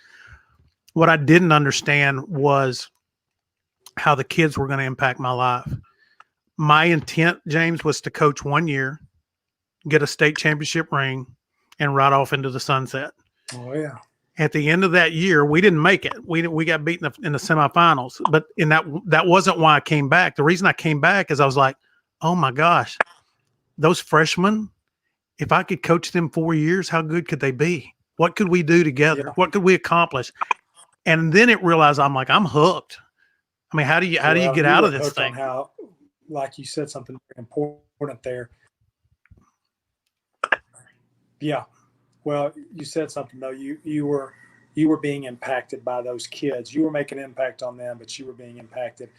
What I didn't understand was how the kids were going to impact my life. My intent, James, was to coach 1 year, get a state championship ring, and ride off into the sunset. Oh yeah. At the end of that year, we didn't make it. We got beaten in the semifinals, but that wasn't why I came back. The reason I came back is I was like, oh my gosh, those freshmen, if I could coach them 4 years, how good could they be? What could we do together? Yeah. What could we accomplish? And then it realized I'm hooked. I mean, how do you get out of this thing? How, like you said, something important there. Yeah. Well, you said something though. You were being impacted by those kids. You were making an impact on them, but you were being impacted.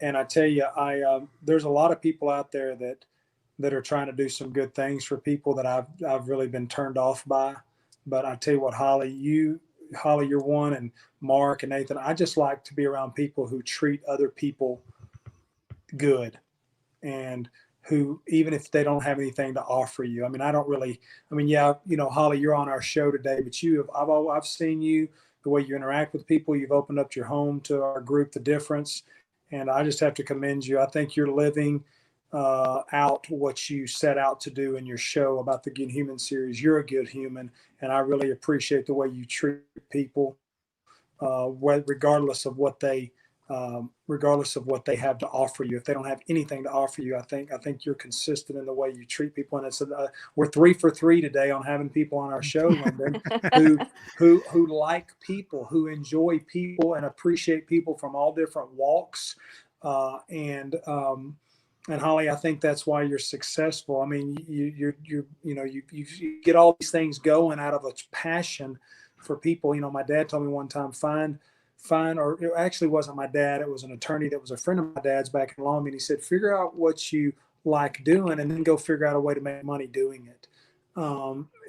And I tell you, there's a lot of people out there that are trying to do some good things for people that I've really been turned off by. But I tell you what, Holly, you're one, and Mark and Nathan. I just like to be around people who treat other people good, and who, even if they don't have anything to offer you. I mean, yeah, Holly, you're on our show today, but I've seen you, the way you interact with people. You've opened up your home to our group, The Difference. And I just have to commend you. I think you're living out what you set out to do in your show about the Good Human series. You're a good human, and I really appreciate the way you treat people, regardless of what they have to offer you. If they don't have anything to offer you, I think you're consistent in the way you treat people. And it's we're 3 for 3 today on having people on our show, Lyndon, who like people, who enjoy people, and appreciate people from all different walks. And Holly, I think that's why you're successful. I mean, you get all these things going out of a passion for people. You know, my dad told me one time, or it actually wasn't my dad. It was an attorney that was a friend of my dad's back in Long Beach. He said, figure out what you like doing and then go figure out a way to make money doing it.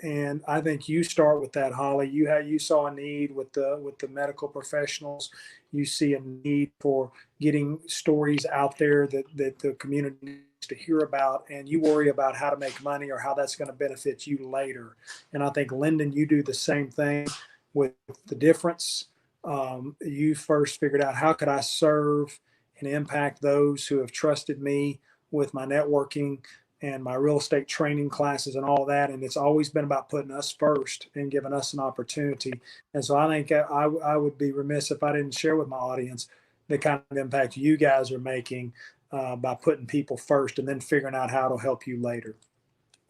And I think you start with that, Holly. You saw a need with the medical professionals. You see a need for getting stories out there that the community needs to hear about, and you worry about how to make money or how that's going to benefit you later. And I think, Lyndon, you do the same thing with The Difference. You first figured out, how could I serve and impact those who have trusted me with my networking and my real estate training classes and all that. And it's always been about putting us first and giving us an opportunity. And so I think I would be remiss if I didn't share with my audience the kind of impact you guys are making by putting people first and then figuring out how it'll help you later.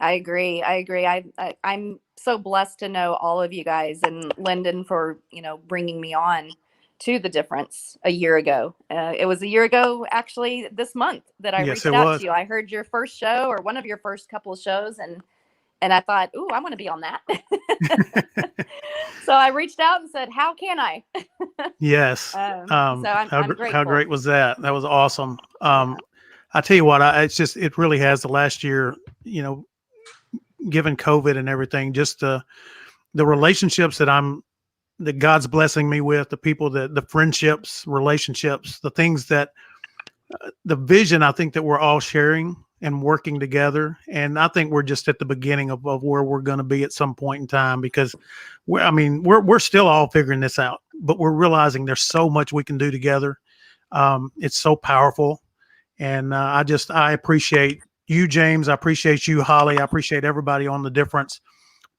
I agree. I'm so blessed to know all of you guys, and Lyndon for, bringing me on to The Difference a year ago. It was a year ago, actually, this month that I reached out to you. I heard your first show, or one of your first couple of shows, and I thought, ooh, I want to be on that. So I reached out and said, how can I? Yes. So I'm grateful. How great was that? That was awesome. I tell you what, it really has, the last year, given COVID and everything, just the relationships that God's blessing me with, the people, the friendships, relationships, the things that, the vision I think that we're all sharing and working together. And I think we're just at the beginning of where we're going to be at some point in time, because we're still all figuring this out, but we're realizing there's so much we can do together. It's so powerful. And I appreciate you, James. I appreciate you, Holly. I appreciate everybody on The Difference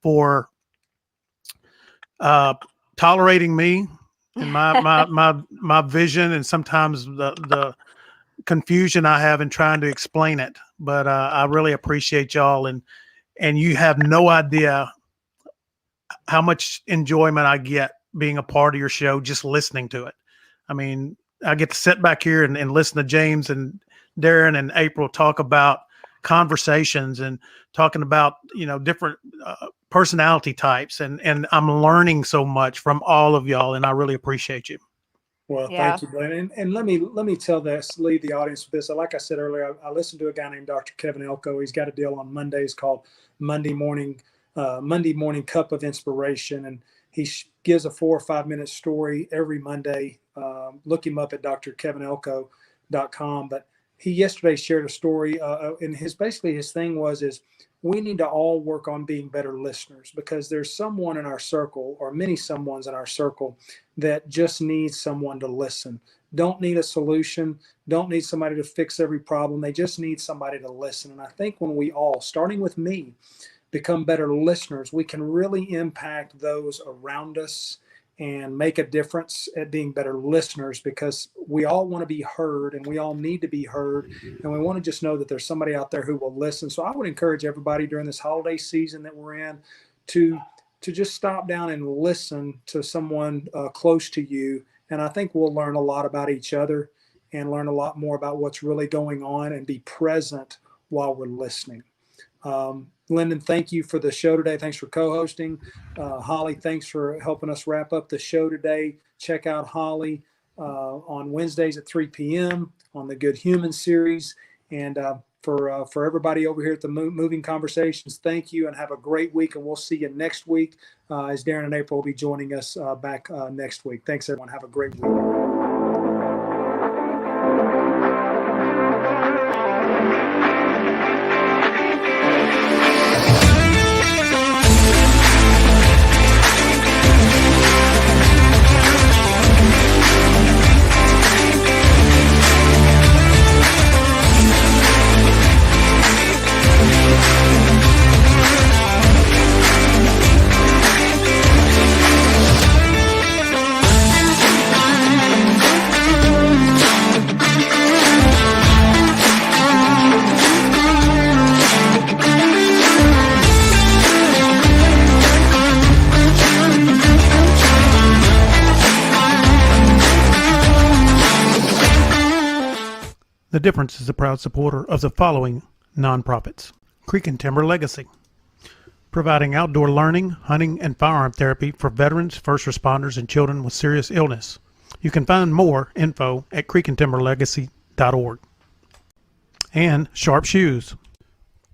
for tolerating me and my vision, and sometimes the confusion I have in trying to explain it. But I really appreciate y'all, and you have no idea how much enjoyment I get being a part of your show, just listening to it. I mean, I get to sit back here and listen to James and Darren and April talk about conversations and talking about, different personality types, and I'm learning so much from all of y'all, and I really appreciate you. Well, Thank you, Glenn. And let me leave the audience with this. Like I said earlier, I listened to a guy named Dr. Kevin Elko. He's got a deal on Mondays called Monday Morning Cup of Inspiration, and he gives a 4 or 5 minute story every Monday. Look him up at drkevinelko.com. But he yesterday shared a story, and his thing is we need to all work on being better listeners, because there's someone in our circle, or many someones in our circle, that just needs someone to listen. Don't need a solution, don't need somebody to fix every problem. They just need somebody to listen. And I think when we all, starting with me, become better listeners, we can really impact those around us and make a difference at being better listeners, because we all want to be heard, and we all need to be heard. And we want to just know that there's somebody out there who will listen. So I would encourage everybody during this holiday season that we're in to just stop down and listen to someone close to you. And I think we'll learn a lot about each other and learn a lot more about what's really going on, and be present while we're listening. Lyndon, thank you for the show today. Thanks for co-hosting. Holly, thanks for helping us wrap up the show today. Check out Holly on Wednesdays at 3 p.m. on the Good Human series. And for everybody over here at the Moving Conversations, thank you, and have a great week. And we'll see you next week as Darren and April will be joining us back next week. Thanks, everyone. Have a great week. The Difference is a proud supporter of the following nonprofits. Creek and Timber Legacy, providing outdoor learning, hunting, and firearm therapy for veterans, first responders, and children with serious illness. You can find more info at creekandtimberlegacy.org. And Sharp Shoes.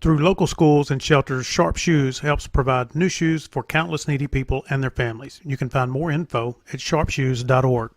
Through local schools and shelters, Sharp Shoes helps provide new shoes for countless needy people and their families. You can find more info at sharpshoes.org.